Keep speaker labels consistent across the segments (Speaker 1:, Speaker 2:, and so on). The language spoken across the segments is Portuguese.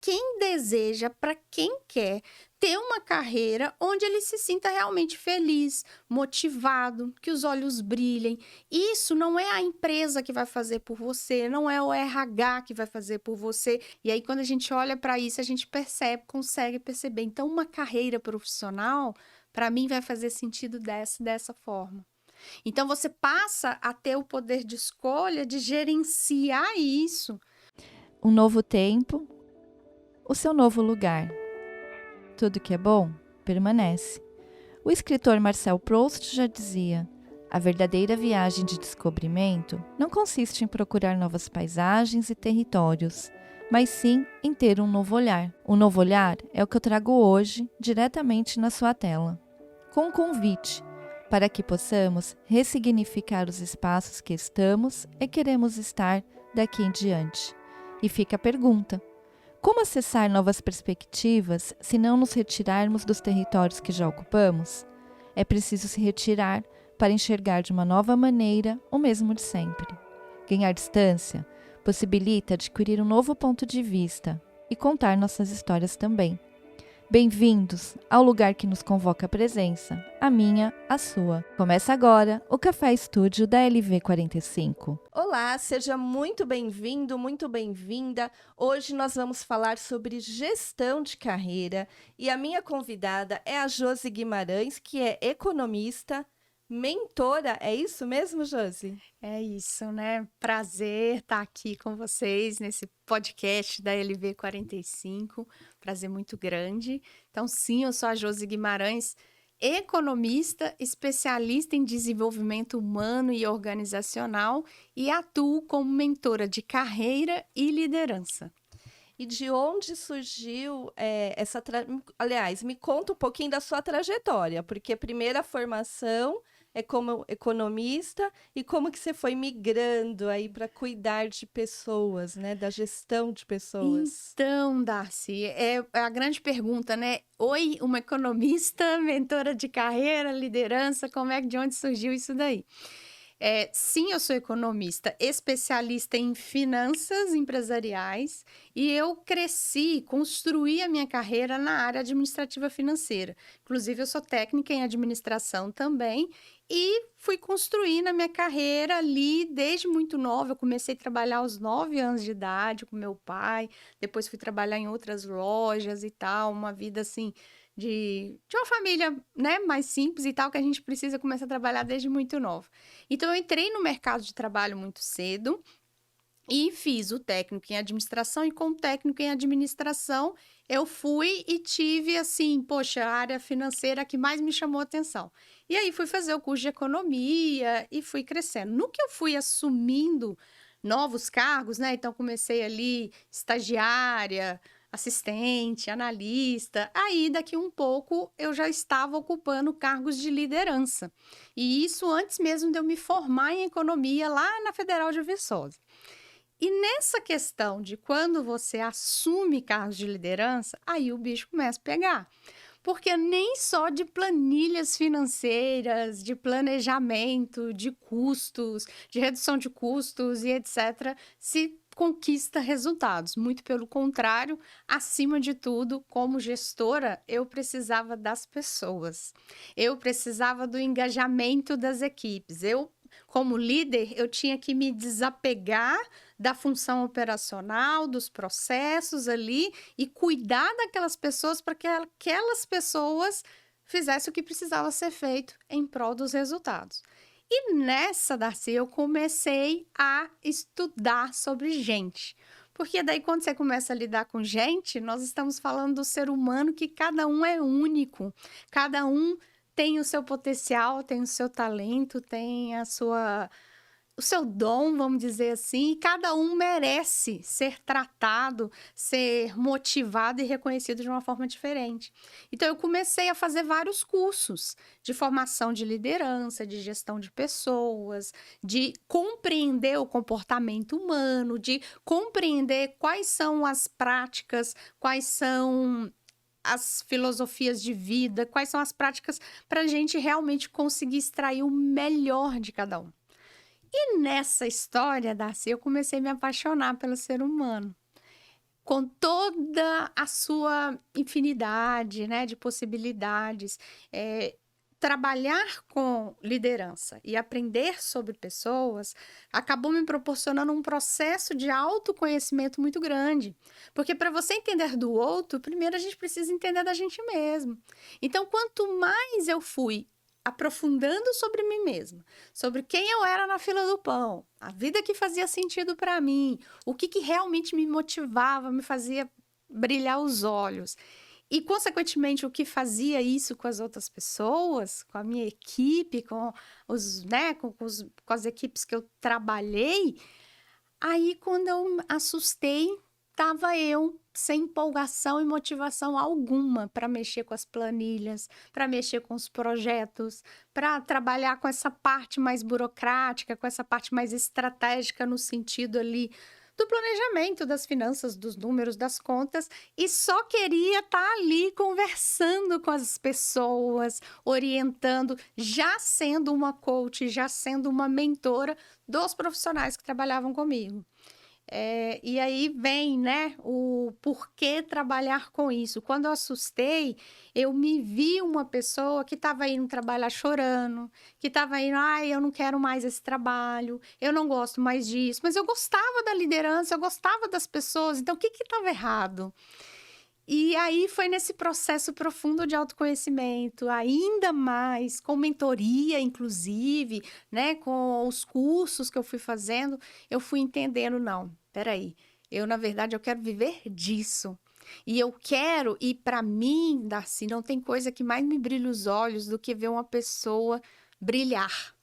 Speaker 1: quem deseja, para quem quer ter uma carreira onde ele se sinta realmente feliz, motivado, que os olhos brilhem. Isso não é a empresa que vai fazer por você, não é o RH que vai fazer por você. E aí, quando a gente olha para isso, a gente percebe, consegue perceber. Então, uma carreira profissional, para mim, vai fazer sentido dessa forma. Então, você passa a ter o poder de escolha de gerenciar isso.
Speaker 2: Um novo tempo, o seu novo lugar. Tudo que é bom, permanece. O escritor Marcel Proust já dizia: a verdadeira viagem de descobrimento não consiste em procurar novas paisagens e territórios, mas sim em ter um novo olhar. O novo olhar é o que eu trago hoje, diretamente na sua tela, com um convite para que possamos ressignificar os espaços que estamos e queremos estar daqui em diante. E fica a pergunta: como acessar novas perspectivas se não nos retirarmos dos territórios que já ocupamos? É preciso se retirar para enxergar de uma nova maneira o mesmo de sempre. Ganhar distância possibilita adquirir um novo ponto de vista e contar nossas histórias também. Bem-vindos ao lugar que nos convoca a presença, a minha, a sua. Começa agora o Café Estúdio da LV45.
Speaker 3: Olá, seja muito bem-vindo, muito bem-vinda. Hoje nós vamos falar sobre gestão de carreira e a minha convidada é a Josi Guimarães, que é economista, mentora. É isso mesmo, Josi?
Speaker 1: É isso, né? Prazer estar aqui com vocês nesse podcast da LV45. Prazer muito grande. Então, sim, eu sou a Josi Guimarães, economista, especialista em desenvolvimento humano e organizacional e atuo como mentora de carreira e liderança.
Speaker 3: E de onde surgiu essa... Aliás, me conta um pouquinho da sua trajetória, porque a primeira formação é como economista e como que você foi migrando aí para cuidar de pessoas, né? Da gestão de pessoas.
Speaker 1: Então, Darcy, é a grande pergunta, né? Oi, uma economista, mentora de carreira, liderança, de onde surgiu isso daí? Sim, eu sou economista, especialista em finanças empresariais e eu construí a minha carreira na área administrativa financeira. Inclusive, eu sou técnica em administração também e fui construindo a minha carreira ali desde muito nova. Eu comecei a trabalhar aos 9 anos de idade com meu pai, depois fui trabalhar em outras lojas e tal, uma vida assim de uma família, né, mais simples e tal, que a gente precisa começar a trabalhar desde muito nova. Então, eu entrei no mercado de trabalho muito cedo e fiz o técnico em administração, e com o técnico em administração, eu fui e tive, assim, poxa, a área financeira que mais me chamou a atenção. E aí, fui fazer o curso de economia e fui crescendo. No que eu fui assumindo novos cargos, né? Então, comecei ali, estagiária, assistente, analista. Aí, daqui um pouco, eu já estava ocupando cargos de liderança. E isso antes mesmo de eu me formar em economia lá na Federal de Viçosa. E nessa questão de quando você assume cargos de liderança, aí o bicho começa a pegar. Porque nem só de planilhas financeiras, de planejamento, de custos, de redução de custos e etc., se conquista resultados. Muito pelo contrário, acima de tudo, como gestora, eu precisava das pessoas. Eu precisava do engajamento das equipes. Como líder, eu tinha que me desapegar da função operacional, dos processos ali e cuidar daquelas pessoas para que aquelas pessoas fizessem o que precisava ser feito em prol dos resultados. E nessa, Darcy, eu comecei a estudar sobre gente. Porque daí, quando você começa a lidar com gente, nós estamos falando do ser humano, que cada um é único, cada um tem o seu potencial, tem o seu talento, tem o seu dom, vamos dizer assim, e cada um merece ser tratado, ser motivado e reconhecido de uma forma diferente. Então, eu comecei a fazer vários cursos de formação de liderança, de gestão de pessoas, de compreender o comportamento humano, de compreender quais são as práticas, quais são as filosofias de vida, quais são as práticas para a gente realmente conseguir extrair o melhor de cada um. E nessa história, Darcy, eu comecei a me apaixonar pelo ser humano. com toda a sua infinidade, né, de possibilidades. Trabalhar com liderança e aprender sobre pessoas acabou me proporcionando um processo de autoconhecimento muito grande. Porque para você entender do outro, primeiro a gente precisa entender da gente mesmo. Então, quanto mais eu fui aprofundando sobre mim mesma, sobre quem eu era na fila do pão, a vida que fazia sentido para mim, o que realmente me motivava, me fazia brilhar os olhos. E, consequentemente, o que fazia isso com as outras pessoas, com a minha equipe, com as equipes que eu trabalhei, aí, quando eu me assustei, estava eu sem empolgação e motivação alguma para mexer com as planilhas, para mexer com os projetos, para trabalhar com essa parte mais burocrática, com essa parte mais estratégica no sentido ali do planejamento, das finanças, dos números, das contas, e só queria estar ali conversando com as pessoas, orientando, já sendo uma coach, já sendo uma mentora dos profissionais que trabalhavam comigo. E aí vem, né, o porquê trabalhar com isso. Quando eu assustei, eu me vi uma pessoa que estava indo trabalhar chorando, que estava indo, eu não quero mais esse trabalho, eu não gosto mais disso, mas eu gostava da liderança, eu gostava das pessoas, então o que estava errado? E aí foi nesse processo profundo de autoconhecimento, ainda mais, com mentoria, inclusive, né, com os cursos que eu fui fazendo, eu fui entendendo, não, peraí, na verdade, eu quero viver disso. E eu quero, e para mim, Darcy, não tem coisa que mais me brilha os olhos do que ver uma pessoa brilhar.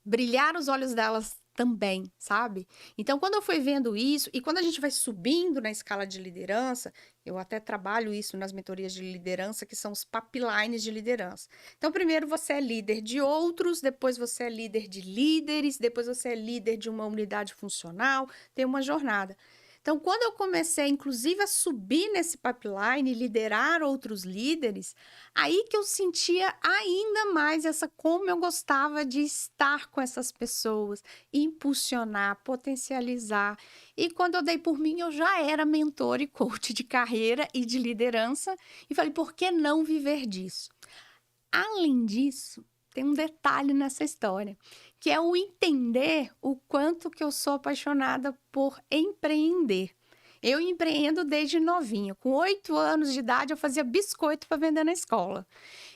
Speaker 1: Brilhar os olhos delas também, sabe? Então, quando eu fui vendo isso, e quando a gente vai subindo na escala de liderança, eu até trabalho isso nas mentorias de liderança, que são os pipelines de liderança. Então, primeiro você é líder de outros, depois você é líder de líderes, depois você é líder de uma unidade funcional, tem uma jornada. Então, quando eu comecei, inclusive, a subir nesse pipeline, liderar outros líderes, aí que eu sentia ainda mais como eu gostava de estar com essas pessoas, impulsionar, potencializar. E quando eu dei por mim, eu já era mentor e coach de carreira e de liderança, e falei, por que não viver disso? Além disso, tem um detalhe nessa história, que é o entender o quanto que eu sou apaixonada por empreender. Eu empreendo desde novinha. Com 8 anos de idade, eu fazia biscoito para vender na escola.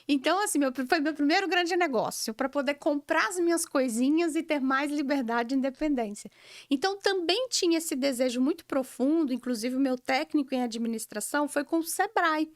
Speaker 1: Então, assim, foi meu primeiro grande negócio, para poder comprar as minhas coisinhas e ter mais liberdade e independência. Então, também tinha esse desejo muito profundo, inclusive o meu técnico em administração foi com o Sebrae.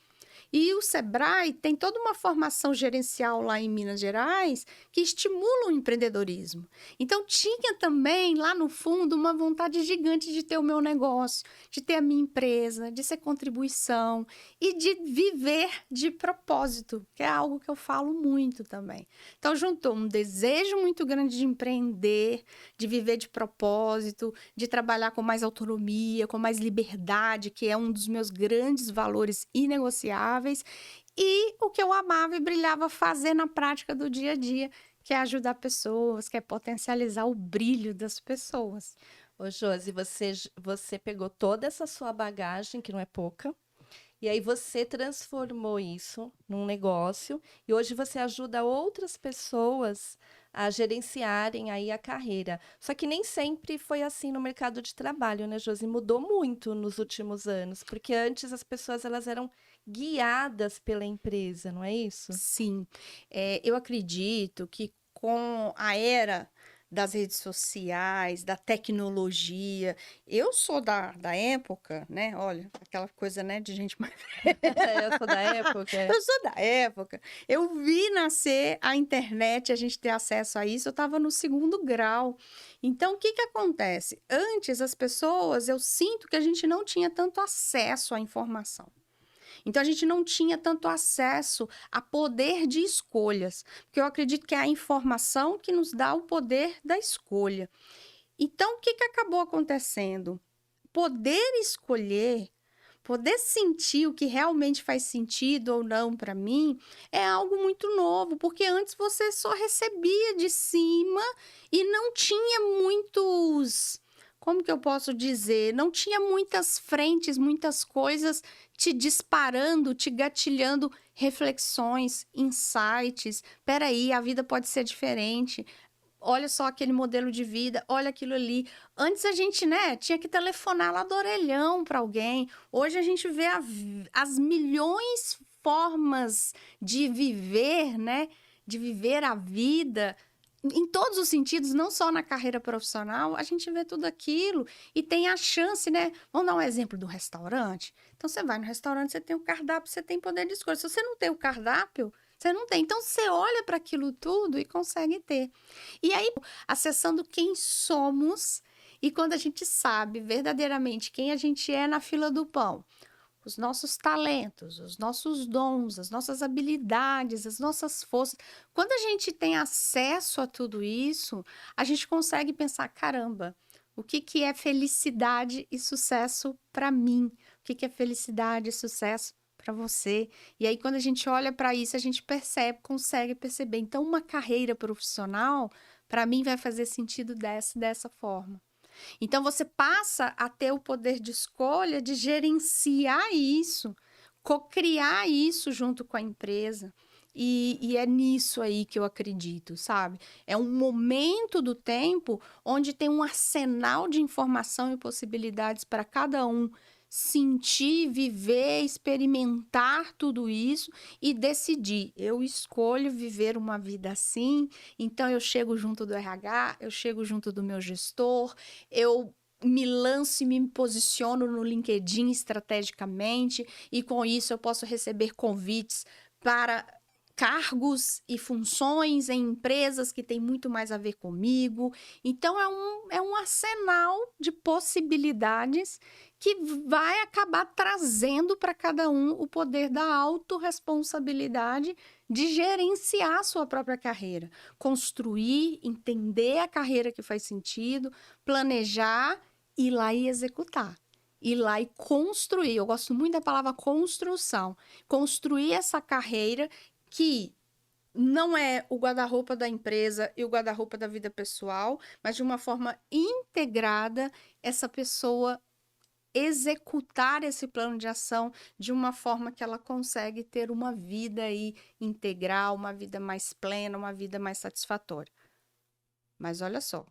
Speaker 1: E o Sebrae tem toda uma formação gerencial lá em Minas Gerais que estimula o empreendedorismo. Então, tinha também, lá no fundo, uma vontade gigante de ter o meu negócio, de ter a minha empresa, de ser contribuição e de viver de propósito, que é algo que eu falo muito também. Então, juntou um desejo muito grande de empreender, de viver de propósito, de trabalhar com mais autonomia, com mais liberdade, que é um dos meus grandes valores inegociáveis, e o que eu amava e brilhava fazer na prática do dia a dia, que é ajudar pessoas, que é potencializar o brilho das pessoas.
Speaker 3: Ô, Josi, você pegou toda essa sua bagagem, que não é pouca, e aí você transformou isso num negócio, e hoje você ajuda outras pessoas a gerenciarem aí a carreira. Só que nem sempre foi assim no mercado de trabalho, né, Josi? Mudou muito nos últimos anos, porque antes as pessoas elas eram guiadas pela empresa, não é isso?
Speaker 1: Sim, eu acredito que com a era das redes sociais, da tecnologia, eu sou da época, né? Olha, aquela coisa, né, de gente mais
Speaker 3: Eu sou da época.
Speaker 1: Eu sou da época. Eu vi nascer a internet, a gente ter acesso a isso, eu estava no 2º grau. Então, o que acontece? Antes, as pessoas, eu sinto que a gente não tinha tanto acesso à informação. Então, a gente não tinha tanto acesso a poder de escolhas, porque eu acredito que é a informação que nos dá o poder da escolha. Então, o que acabou acontecendo? Poder escolher, poder sentir o que realmente faz sentido ou não para mim, é algo muito novo, porque antes você só recebia de cima e não tinha muitos como que eu posso dizer? Não tinha muitas frentes, muitas coisas te disparando, te gatilhando reflexões, insights. Peraí, a vida pode ser diferente. Olha só aquele modelo de vida, olha aquilo ali. Antes a gente, né, tinha que telefonar lá do orelhão para alguém. Hoje a gente vê as milhões formas de viver, né? De viver a vida em todos os sentidos, não só na carreira profissional, a gente vê tudo aquilo e tem a chance, né? Vamos dar um exemplo do restaurante. Então, você vai no restaurante, você tem o cardápio, você tem poder de escolha. Se você não tem o cardápio, você não tem. Então, você olha para aquilo tudo e consegue ter. E aí, acessando quem somos e quando a gente sabe verdadeiramente quem a gente é na fila do pão, os nossos talentos, os nossos dons, as nossas habilidades, as nossas forças. Quando a gente tem acesso a tudo isso, a gente consegue pensar, caramba, o que é felicidade e sucesso para mim? O que é felicidade e sucesso para você? E aí, quando a gente olha para isso, a gente percebe, consegue perceber. Então, uma carreira profissional, para mim, vai fazer sentido dessa forma. Então, você passa a ter o poder de escolha de gerenciar isso, co-criar isso junto com a empresa. E é nisso aí que eu acredito, sabe? É um momento do tempo onde tem um arsenal de informação e possibilidades para cada um sentir, viver, experimentar tudo isso e decidir. Eu escolho viver uma vida assim, então eu chego junto do RH, eu chego junto do meu gestor, eu me lanço e me posiciono no LinkedIn estrategicamente e com isso eu posso receber convites para cargos e funções em empresas que têm muito mais a ver comigo. Então, é um arsenal de possibilidades que vai acabar trazendo para cada um o poder da autorresponsabilidade de gerenciar a sua própria carreira. Construir, entender a carreira que faz sentido, planejar, ir lá e executar. Ir lá e construir. Eu gosto muito da palavra construção. Construir essa carreira que não é o guarda-roupa da empresa e o guarda-roupa da vida pessoal, mas de uma forma integrada, essa pessoa executar esse plano de ação de uma forma que ela consegue ter uma vida aí integral, uma vida mais plena, uma vida mais satisfatória. Mas olha só,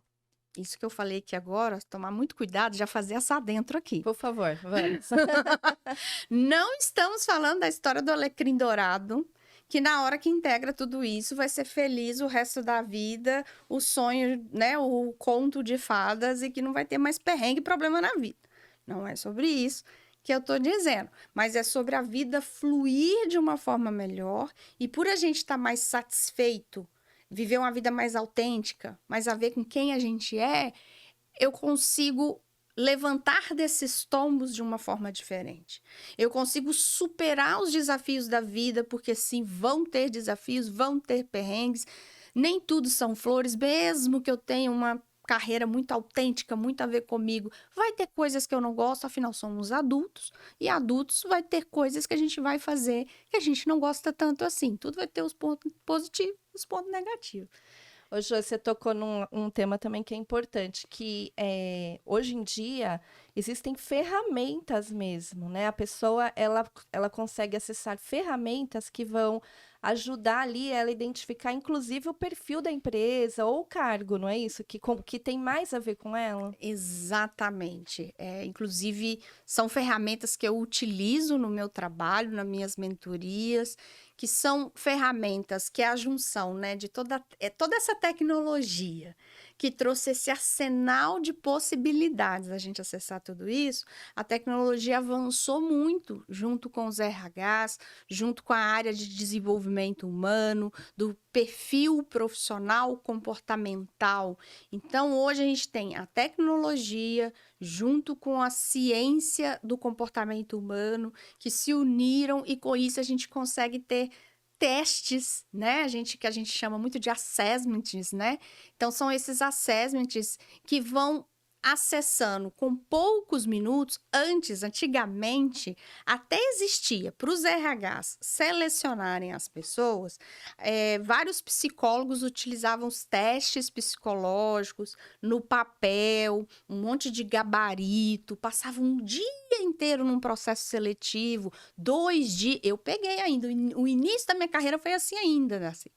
Speaker 1: isso que eu falei aqui agora, tomar muito cuidado, já fazer essa adentro aqui.
Speaker 3: Por favor, vamos.
Speaker 1: Não estamos falando da história do alecrim dourado, que na hora que integra tudo isso, vai ser feliz o resto da vida, o sonho, né, o conto de fadas e que não vai ter mais perrengue e problema na vida. Não é sobre isso que eu tô dizendo, mas é sobre a vida fluir de uma forma melhor e por a gente estar mais satisfeito, viver uma vida mais autêntica, mais a ver com quem a gente é, eu consigo levantar desses tombos de uma forma diferente. Eu consigo superar os desafios da vida, porque sim, vão ter desafios, vão ter perrengues. Nem tudo são flores, mesmo que eu tenha uma carreira muito autêntica, muito a ver comigo. Vai ter coisas que eu não gosto, afinal somos adultos, e adultos vai ter coisas que a gente vai fazer que a gente não gosta tanto assim. Tudo vai ter os pontos positivos e os pontos negativos.
Speaker 3: Ô, Jô, você tocou num tema também que é importante, que hoje em dia existem ferramentas mesmo, né? A pessoa, ela consegue acessar ferramentas que vão ajudar ali ela a identificar, inclusive, o perfil da empresa ou o cargo, não é isso? Que tem mais a ver com ela?
Speaker 1: Exatamente. Inclusive, são ferramentas que eu utilizo no meu trabalho, nas minhas mentorias, que são ferramentas que é a junção, né, de toda essa tecnologia que trouxe esse arsenal de possibilidades a gente acessar tudo isso. A tecnologia avançou muito junto com os RHs, junto com a área de desenvolvimento humano, do perfil profissional comportamental. Então, hoje a gente tem a tecnologia junto com a ciência do comportamento humano que se uniram e com isso a gente consegue ter testes, né? Que a gente chama muito de assessments, né? Então, são esses assessments que vão acessando com poucos minutos. Antigamente, até existia para os RHs selecionarem as pessoas, vários psicólogos utilizavam os testes psicológicos no papel, um monte de gabarito, passavam um dia inteiro num processo seletivo, 2 dias. Eu peguei ainda, o início da minha carreira foi assim ainda, assim.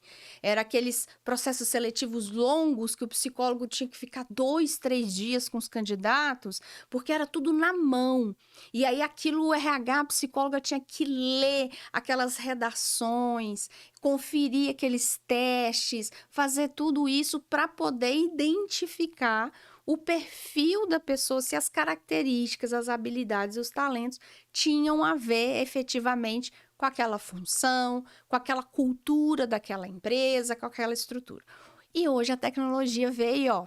Speaker 1: Era aqueles processos seletivos longos que o psicólogo tinha que ficar 2, 3 dias com os candidatos, porque era tudo na mão. E aí aquilo o RH, a psicóloga tinha que ler aquelas redações, conferir aqueles testes, fazer tudo isso para poder identificar o perfil da pessoa, se as características, as habilidades, os talentos tinham a ver efetivamente com aquela função, com aquela cultura daquela empresa, com aquela estrutura. E hoje a tecnologia veio, ó,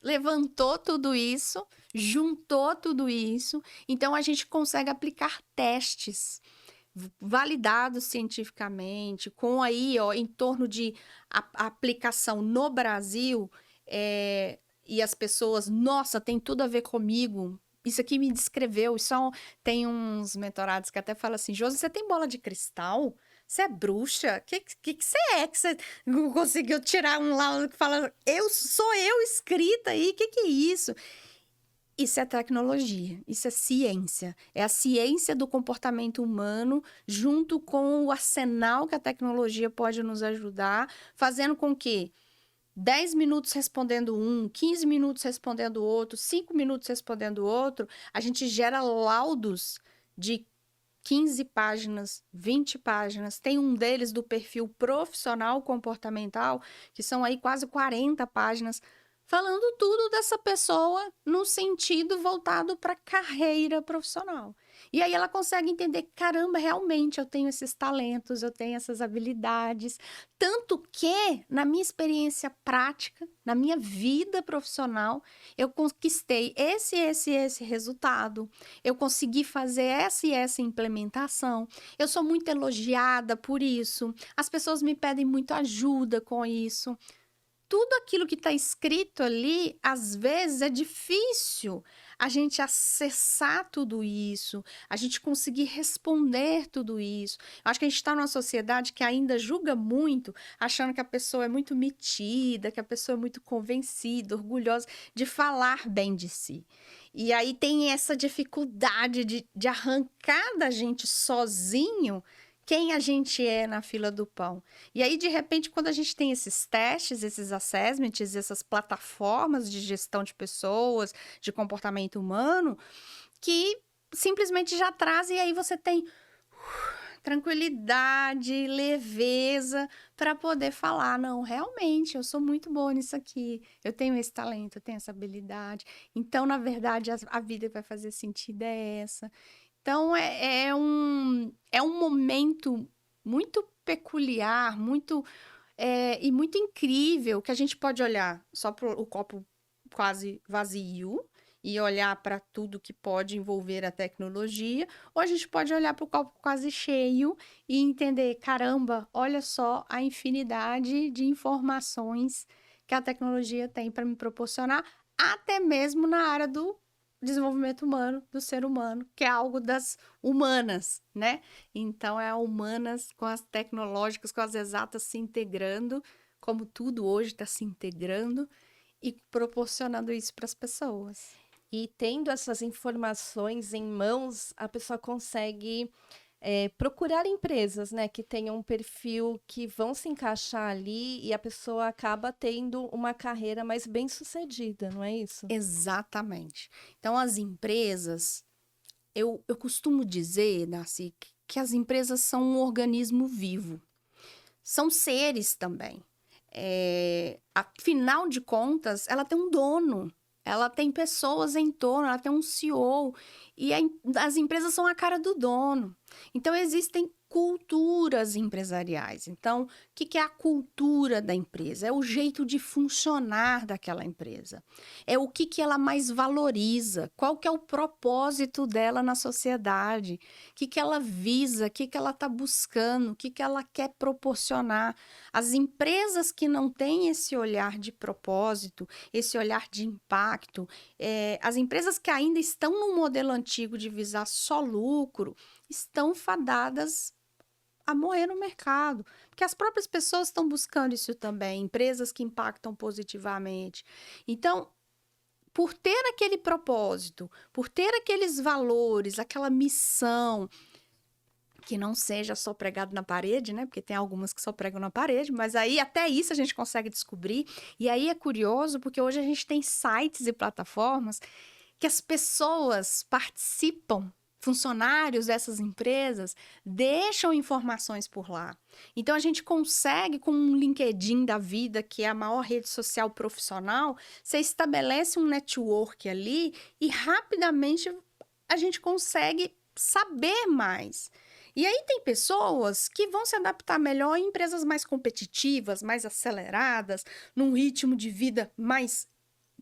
Speaker 1: levantou tudo isso, juntou tudo isso, então a gente consegue aplicar testes validados cientificamente, com aí, ó, em torno de aplicação no Brasil, e as pessoas, nossa, tem tudo a ver comigo, isso aqui me descreveu. Tem uns mentorados que até falam assim: Josi, você tem bola de cristal? Você é bruxa? Que você é? Que você conseguiu tirar um lá que fala, sou eu escrita aí, que é isso? Isso é tecnologia, isso é ciência. É a ciência do comportamento humano junto com o arsenal que a tecnologia pode nos ajudar, fazendo com que 10 minutos respondendo 15 minutos respondendo outro, 5 minutos respondendo outro, a gente gera laudos de 15 páginas, 20 páginas. Tem um deles do perfil profissional comportamental, que são aí quase 40 páginas, falando tudo dessa pessoa no sentido voltado para a carreira profissional. E aí ela consegue entender, caramba, realmente eu tenho esses talentos, eu tenho essas habilidades. Tanto que, na minha experiência prática, na minha vida profissional, eu conquistei esse resultado. Eu consegui fazer essa e essa implementação. Eu sou muito elogiada por isso. As pessoas me pedem muito ajuda com isso. Tudo aquilo que está escrito ali, às vezes é difícil a gente acessar tudo isso, a gente conseguir responder tudo isso. Eu acho que a gente está numa sociedade que ainda julga muito, achando que a pessoa é muito metida, que a pessoa é muito convencida, orgulhosa de falar bem de si. E aí tem essa dificuldade de arrancar da gente sozinho quem a gente é na fila do pão. E aí, de repente, quando a gente tem esses testes, esses assessments, essas plataformas de gestão de pessoas, de comportamento humano, que simplesmente já trazem, e aí você tem tranquilidade, leveza para poder falar, não, realmente, eu sou muito boa nisso aqui, eu tenho esse talento, eu tenho essa habilidade. Então, na verdade, a vida que vai fazer sentido é essa. Então, é um momento muito peculiar, e muito incrível, que a gente pode olhar só para o copo quase vazio e olhar para tudo que pode envolver a tecnologia, ou a gente pode olhar para o copo quase cheio e entender, caramba, olha só a infinidade de informações que a tecnologia tem para me proporcionar, até mesmo na área do desenvolvimento humano, do ser humano, que é algo das humanas, né? Então, é a humanas com as tecnológicas, com as exatas se integrando, como tudo hoje está se integrando e proporcionando isso para as pessoas.
Speaker 3: E tendo essas informações em mãos, a pessoa consegue procurar empresas, né, que tenham um perfil que vão se encaixar ali e a pessoa acaba tendo uma carreira mais bem-sucedida, não é isso?
Speaker 1: Exatamente. Então, as empresas, eu costumo dizer, Darcy, que as empresas são um organismo vivo. São seres também. Afinal de contas, ela tem um dono. Ela tem pessoas em torno, ela tem um CEO, E as empresas são a cara do dono. Então, existem culturas empresariais. Então, o que é a cultura da empresa? É o jeito de funcionar daquela empresa. É o que ela mais valoriza, qual que é o propósito dela na sociedade, o que ela visa, o que ela está buscando, o que ela quer proporcionar. As empresas que não têm esse olhar de propósito, esse olhar de impacto, as empresas que ainda estão no modelo antigo de visar só lucro, estão fadadas a morrer no mercado, porque as próprias pessoas estão buscando isso também, empresas que impactam positivamente. Então, por ter aquele propósito, por ter aqueles valores, aquela missão, que não seja só pregado na parede, né? Porque tem algumas que só pregam na parede, mas aí até isso a gente consegue descobrir. E aí é curioso, porque hoje a gente tem sites e plataformas que as pessoas participam, funcionários dessas empresas, deixam informações por lá. Então, a gente consegue, com um LinkedIn da vida, que é a maior rede social profissional, você estabelece um network ali e rapidamente a gente consegue saber mais. E aí tem pessoas que vão se adaptar melhor em empresas mais competitivas, mais aceleradas, num ritmo de vida mais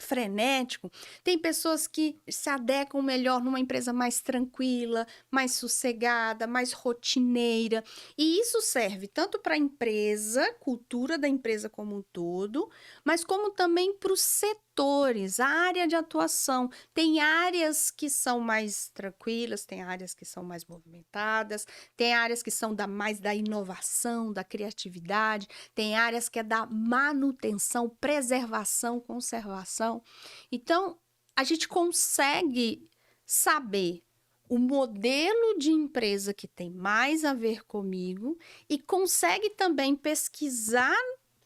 Speaker 1: frenético. Tem pessoas que se adequam melhor numa empresa mais tranquila, mais sossegada, mais rotineira. E isso serve tanto para a empresa, cultura da empresa como um todo, mas como também para os setores, a área de atuação. Tem áreas que são mais tranquilas, tem áreas que são mais movimentadas, tem áreas que são mais da inovação, da criatividade, tem áreas que é da manutenção, preservação, conservação. Então, a gente consegue saber o modelo de empresa que tem mais a ver comigo e consegue também pesquisar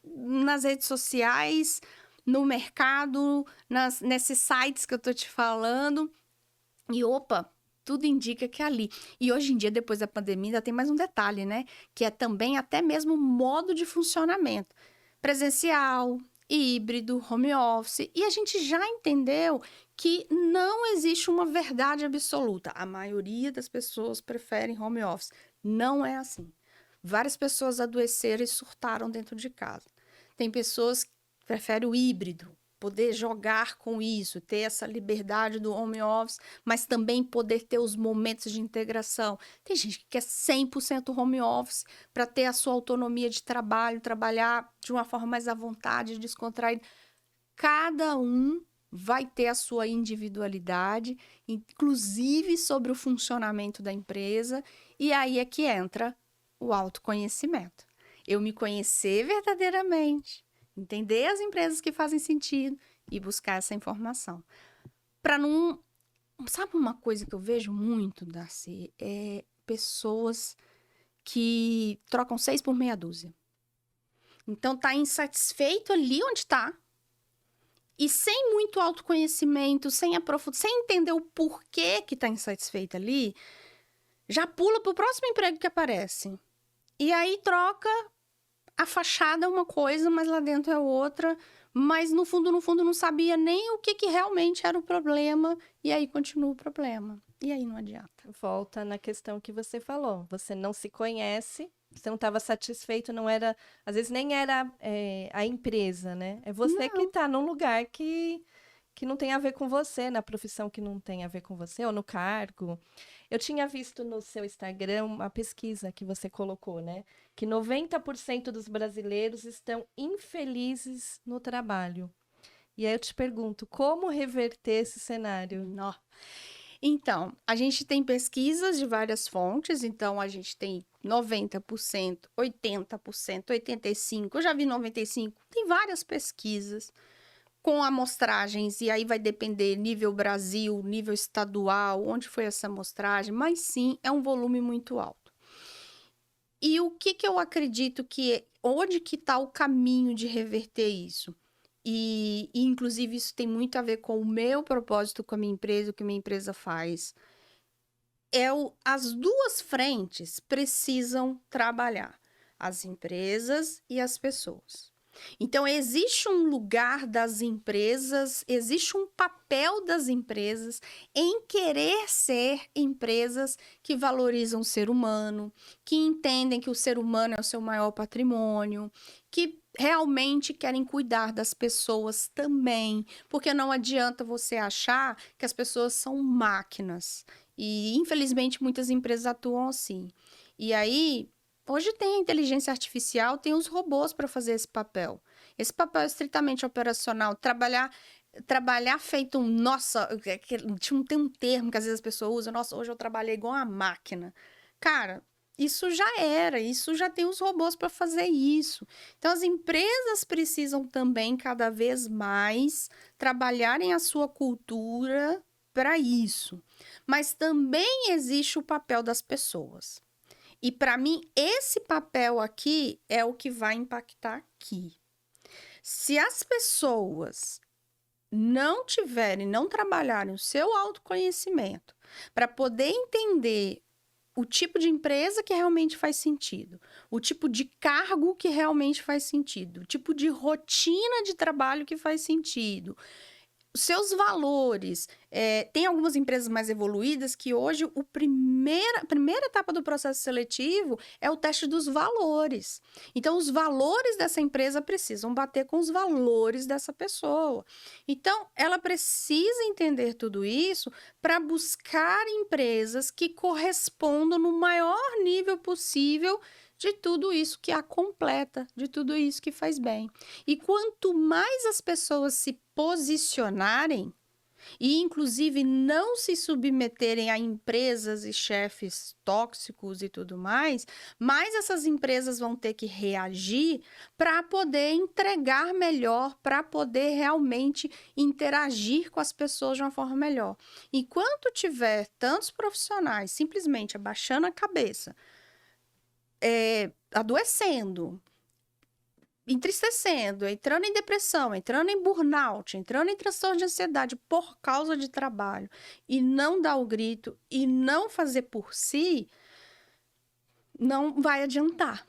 Speaker 1: nas redes sociais, no mercado, nesses sites que eu tô te falando. E opa, tudo indica que é ali. E hoje em dia, depois da pandemia, ainda tem mais um detalhe, né? Que é também até mesmo o modo de funcionamento. Presencial, híbrido, home office. E a gente já entendeu que não existe uma verdade absoluta. A maioria das pessoas preferem home office. Não é assim. Várias pessoas adoeceram e surtaram dentro de casa. Tem pessoas que preferem o híbrido, poder jogar com isso, ter essa liberdade do home office, mas também poder ter os momentos de integração. Tem gente que quer 100% home office para ter a sua autonomia de trabalho, trabalhar de uma forma mais à vontade, descontraída. Cada um vai ter a sua individualidade, inclusive sobre o funcionamento da empresa, e aí é que entra o autoconhecimento. Eu me conhecer verdadeiramente, entender as empresas que fazem sentido e buscar essa informação. Para não... Sabe uma coisa que eu vejo muito, Darcy? É pessoas que trocam 6 por meia dúzia. Então, tá insatisfeito ali onde tá e sem muito autoconhecimento, sem entender o porquê que tá insatisfeito ali, já pula pro próximo emprego que aparece. E aí troca... A fachada é uma coisa, mas lá dentro é outra. Mas no fundo, não sabia nem o que realmente era o problema. E aí continua o problema. E aí não adianta.
Speaker 3: Volta na questão que você falou. Você não se conhece, você não estava satisfeito, não era... Às vezes nem era a empresa, né? É você que está num lugar que não tem a ver com você, na profissão que não tem a ver com você, ou no cargo. Eu tinha visto no seu Instagram uma pesquisa que você colocou, né? Que 90% dos brasileiros estão infelizes no trabalho. E aí eu te pergunto, como reverter esse cenário?
Speaker 1: Não. Então, a gente tem pesquisas de várias fontes, então a gente tem 90%, 80%, 85%, eu já vi 95%, tem várias pesquisas com amostragens, e aí vai depender nível Brasil, nível estadual, onde foi essa amostragem, mas sim, é um volume muito alto. E o que eu acredito que... Onde que está o caminho de reverter isso? E, inclusive, isso tem muito a ver com o meu propósito com a minha empresa, o que minha empresa faz. As duas frentes precisam trabalhar. As empresas e as pessoas. Então, existe um lugar das empresas, existe um papel das empresas em querer ser empresas que valorizam o ser humano, que entendem que o ser humano é o seu maior patrimônio, que realmente querem cuidar das pessoas também, porque não adianta você achar que as pessoas são máquinas. E, infelizmente, muitas empresas atuam assim. E aí, hoje tem a inteligência artificial, tem os robôs para fazer esse papel. Esse papel é estritamente operacional. Trabalhar feito um... Nossa, tem um termo que às vezes as pessoas usam. Nossa, hoje eu trabalhei igual uma máquina. Cara, isso já era. Isso já tem os robôs para fazer isso. Então, as empresas precisam também, cada vez mais, trabalharem a sua cultura para isso. Mas também existe o papel das pessoas. E para mim, esse papel aqui é o que vai impactar aqui. Se as pessoas não trabalharem o seu autoconhecimento para poder entender o tipo de empresa que realmente faz sentido, o tipo de cargo que realmente faz sentido, o tipo de rotina de trabalho que faz sentido, os seus valores. Tem algumas empresas mais evoluídas que hoje a primeira etapa do processo seletivo é o teste dos valores. Então, os valores dessa empresa precisam bater com os valores dessa pessoa. Então, ela precisa entender tudo isso para buscar empresas que correspondam no maior nível possível de tudo isso que a completa, de tudo isso que faz bem. E quanto mais as pessoas se posicionarem e, inclusive, não se submeterem a empresas e chefes tóxicos e tudo mais essas empresas vão ter que reagir para poder entregar melhor, para poder realmente interagir com as pessoas de uma forma melhor. Enquanto tiver tantos profissionais simplesmente abaixando a cabeça, adoecendo, entristecendo, entrando em depressão, entrando em burnout, entrando em transtorno de ansiedade por causa de trabalho e não dar o grito e não fazer por si, não vai adiantar.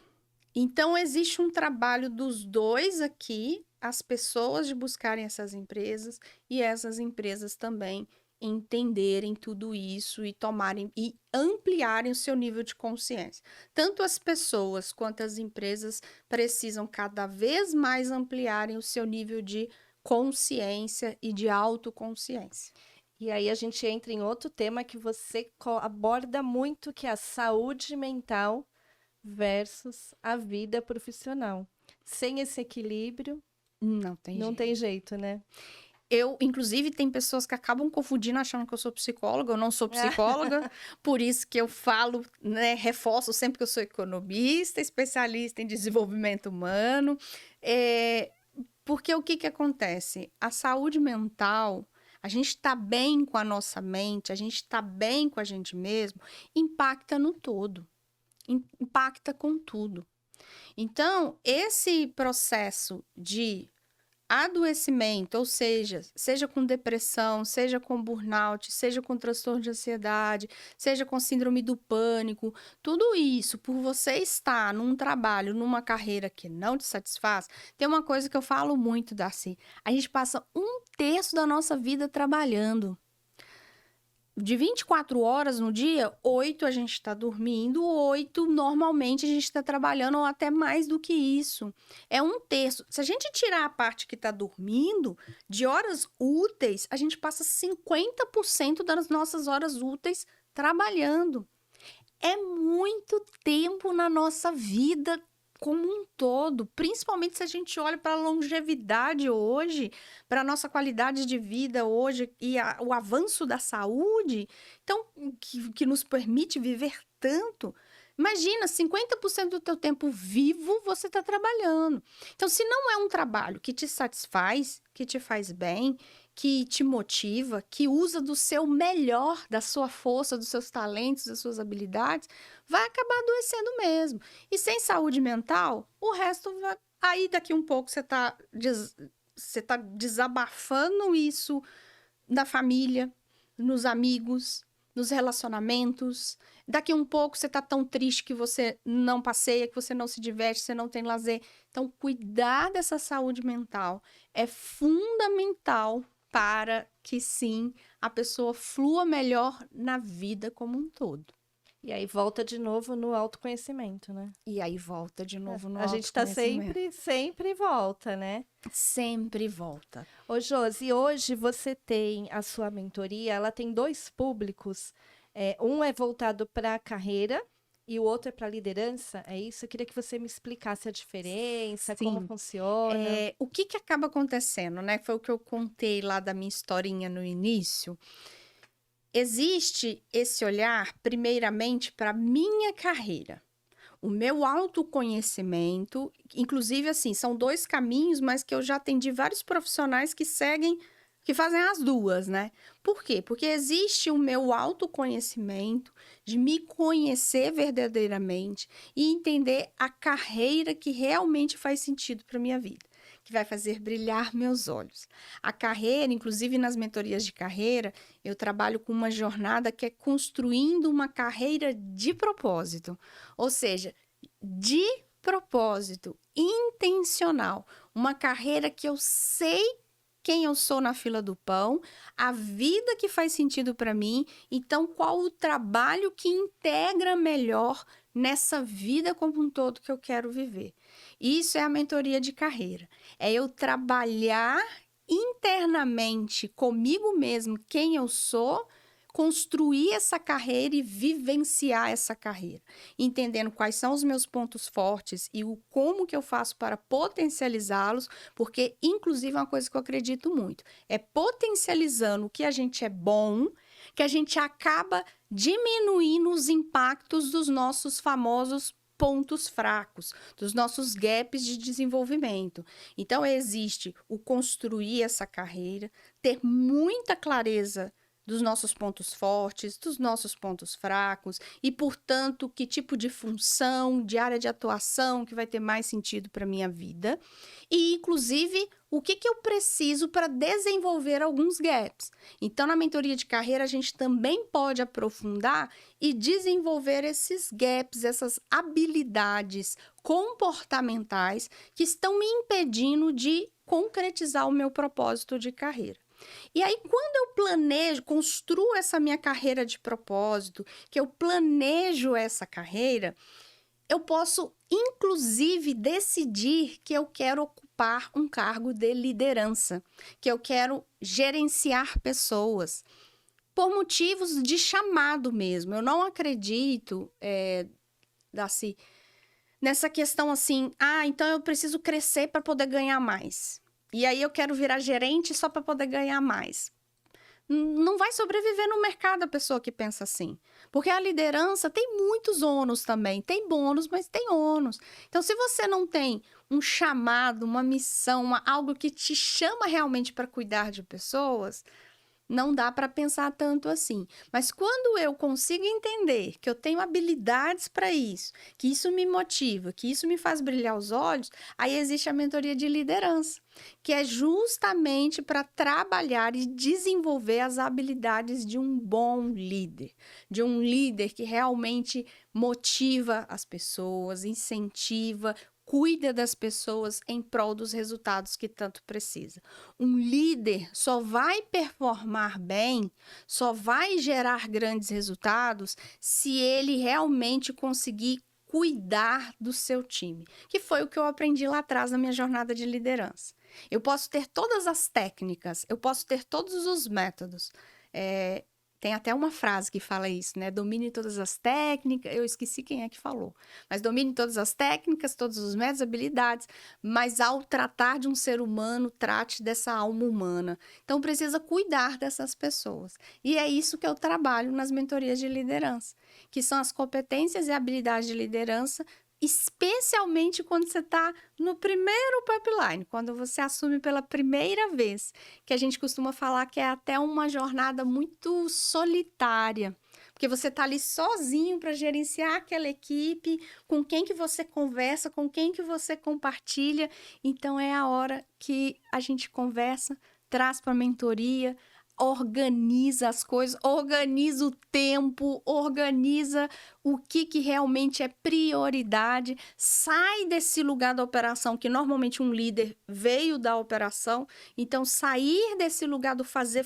Speaker 1: Então, existe um trabalho dos dois aqui, as pessoas de buscarem essas empresas e essas empresas também entenderem tudo isso e tomarem e ampliarem o seu nível de consciência. Tanto as pessoas quanto as empresas precisam cada vez mais ampliarem o seu nível de consciência e de autoconsciência.
Speaker 3: E aí a gente entra em outro tema que você aborda muito, que é a saúde mental versus a vida profissional. Sem esse equilíbrio,
Speaker 1: não tem
Speaker 3: jeito, né?
Speaker 1: Inclusive, tem pessoas que acabam confundindo, achando que eu sou psicóloga. Eu não sou psicóloga, por isso que eu falo, né, reforço sempre que eu sou economista, especialista em desenvolvimento humano. Porque o que acontece? A saúde mental, a gente está bem com a nossa mente, a gente está bem com a gente mesmo, impacta no todo, impacta com tudo. Então, esse processo de adoecimento, ou seja com depressão, seja com burnout, seja com transtorno de ansiedade, seja com síndrome do pânico, tudo isso, por você estar num trabalho, numa carreira que não te satisfaz, tem uma coisa que eu falo muito, Darcy, a gente passa 1/3 da nossa vida trabalhando. De 24 horas no dia, 8 a gente está dormindo, 8 normalmente a gente está trabalhando, ou até mais do que isso. É 1/3. Se a gente tirar a parte que está dormindo, de horas úteis, a gente passa 50% das nossas horas úteis trabalhando. É muito tempo na nossa vida como um todo, principalmente se a gente olha para a longevidade hoje, para a nossa qualidade de vida hoje e o avanço da saúde, então, que nos permite viver tanto. Imagina, 50% do teu tempo vivo você está trabalhando. Então, se não é um trabalho que te satisfaz, que te faz bem, que te motiva, que usa do seu melhor, da sua força, dos seus talentos, das suas habilidades, vai acabar adoecendo mesmo. E sem saúde mental, o resto vai... Aí, daqui um pouco, você tá desabafando isso na família, nos amigos, nos relacionamentos, Daqui um pouco você tá tão triste que você não passeia, que você não se diverte, você não tem lazer. Então, cuidar dessa saúde mental é fundamental para que sim, a pessoa flua melhor na vida como um todo.
Speaker 3: E aí volta de novo no autoconhecimento, né?
Speaker 1: E aí volta de novo no
Speaker 3: A gente tá
Speaker 1: autoconhecimento.
Speaker 3: sempre volta, né?
Speaker 1: Sempre volta.
Speaker 3: Ô, Josi, hoje você tem a sua mentoria, ela tem 2 públicos. Um é voltado para a carreira e o outro é para a liderança, é isso? Eu queria que você me explicasse a diferença, como
Speaker 1: Sim.
Speaker 3: funciona.
Speaker 1: O que acaba acontecendo, né? Foi o que eu contei lá da minha historinha no início. Existe esse olhar, primeiramente, para minha carreira. O meu autoconhecimento, inclusive, assim, são 2 caminhos, mas que eu já atendi vários profissionais que seguem, que fazem as 2, né? Por quê? Porque existe o meu autoconhecimento, de me conhecer verdadeiramente e entender a carreira que realmente faz sentido para minha vida, que vai fazer brilhar meus olhos. A carreira, inclusive nas mentorias de carreira, eu trabalho com uma jornada que é construindo uma carreira de propósito. Ou seja, de propósito, intencional. Uma carreira que eu sei quem eu sou na fila do pão, a vida que faz sentido para mim, então qual o trabalho que integra melhor nessa vida como um todo que eu quero viver. Isso é a mentoria de carreira. É eu trabalhar internamente comigo mesmo quem eu sou, construir essa carreira e vivenciar essa carreira, entendendo quais são os meus pontos fortes e o como que eu faço para potencializá-los, porque inclusive é uma coisa que eu acredito muito, é potencializando o que a gente é bom, que a gente acaba diminuindo os impactos dos nossos famosos pontos fracos, dos nossos gaps de desenvolvimento. Então, existe o construir essa carreira, ter muita clareza dos nossos pontos fortes, dos nossos pontos fracos e, portanto, que tipo de função, de área de atuação que vai ter mais sentido para a minha vida e, inclusive, o que eu preciso para desenvolver alguns gaps. Então, na mentoria de carreira, a gente também pode aprofundar e desenvolver esses gaps, essas habilidades comportamentais que estão me impedindo de concretizar o meu propósito de carreira. E aí, quando eu planejo, construo essa minha carreira de propósito, que eu planejo essa carreira, eu posso, inclusive, decidir que eu quero ocupar um cargo de liderança, que eu quero gerenciar pessoas, por motivos de chamado mesmo. Eu não acredito, Darcy, nessa questão assim, então eu preciso crescer para poder ganhar mais. E aí eu quero virar gerente só para poder ganhar mais. Não vai sobreviver no mercado a pessoa que pensa assim. Porque a liderança tem muitos ônus também. Tem bônus, mas tem ônus. Então, se você não tem um chamado, uma missão, algo que te chama realmente para cuidar de pessoas, não dá para pensar tanto assim. Mas quando eu consigo entender que eu tenho habilidades para isso, que isso me motiva, que isso me faz brilhar os olhos, aí existe a mentoria de liderança, que é justamente para trabalhar e desenvolver as habilidades de um bom líder, de um líder que realmente motiva as pessoas, incentiva, cuida das pessoas em prol dos resultados que tanto precisa. Um líder só vai performar bem, só vai gerar grandes resultados se ele realmente conseguir cuidar do seu time, que foi o que eu aprendi lá atrás na minha jornada de liderança. Eu posso ter todas as técnicas, eu posso ter todos os métodos. Tem até uma frase que fala isso, né? Domine todas as técnicas. Eu esqueci quem é que falou. Mas domine todas as técnicas, todos os métodos, habilidades. Mas ao tratar de um ser humano, trate dessa alma humana. Então, precisa cuidar dessas pessoas. E é isso que eu trabalho nas mentorias de liderança, que são as competências e habilidades de liderança, especialmente quando você está no primeiro pipeline, quando você assume pela primeira vez, que a gente costuma falar que é até uma jornada muito solitária, porque você está ali sozinho para gerenciar aquela equipe, com quem que você conversa, com quem que você compartilha, então é a hora que a gente conversa, traz para a mentoria, organiza as coisas, organiza o tempo, organiza o que realmente é prioridade, sai desse lugar da operação, que normalmente um líder veio da operação, então sair desse lugar do fazer,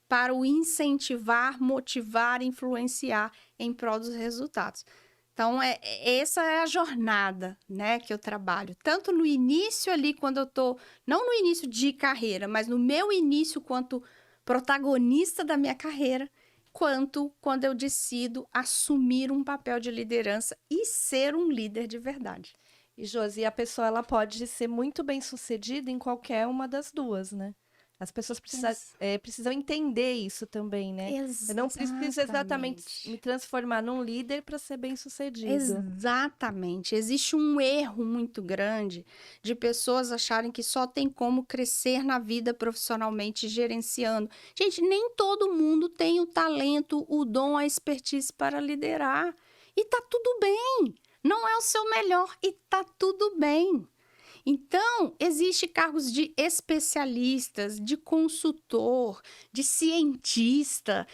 Speaker 1: para o incentivar, motivar, influenciar em prol dos resultados. Então, essa é a jornada, né, que eu trabalho. Tanto no início ali, quando eu tô, não no início de carreira, mas no meu início quanto protagonista da minha carreira, quanto quando eu decido assumir um papel de liderança e ser um líder de verdade.
Speaker 3: E, Josi, a pessoa ela pode ser muito bem-sucedida em qualquer uma das duas, né? As pessoas precisam entender isso também, né? Eu não preciso exatamente me transformar num líder para ser bem-sucedido.
Speaker 1: Exatamente. Existe um erro muito grande de pessoas acharem que só tem como crescer na vida profissionalmente gerenciando. Gente, nem todo mundo tem o talento, o dom, a expertise para liderar. E tá tudo bem. Não é o seu melhor e tá tudo bem. Então, existem cargos de especialistas, de consultor, de cientista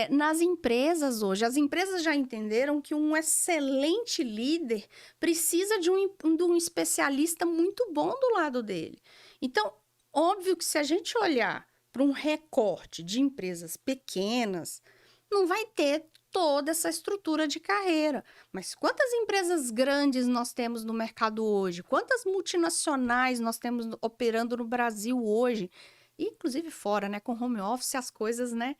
Speaker 1: nas empresas hoje. As empresas já entenderam que um excelente líder precisa de um especialista muito bom do lado dele. Então, óbvio que se a gente olhar para um recorte de empresas pequenas, não vai ter toda essa estrutura de carreira. Mas quantas empresas grandes nós temos no mercado hoje? Quantas multinacionais nós temos operando no Brasil hoje? Inclusive fora, né? Com home office as coisas, né?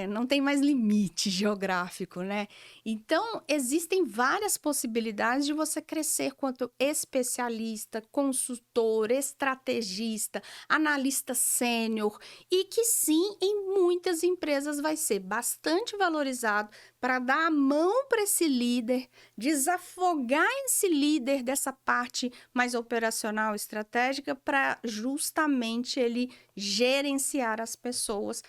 Speaker 1: Não tem mais limite geográfico, né? Então, existem várias possibilidades de você crescer quanto especialista, consultor, estrategista, analista sênior e que sim, em muitas empresas vai ser bastante valorizado para dar a mão para esse líder, desafogar esse líder dessa parte mais operacional, estratégica, para justamente ele gerenciar as pessoas,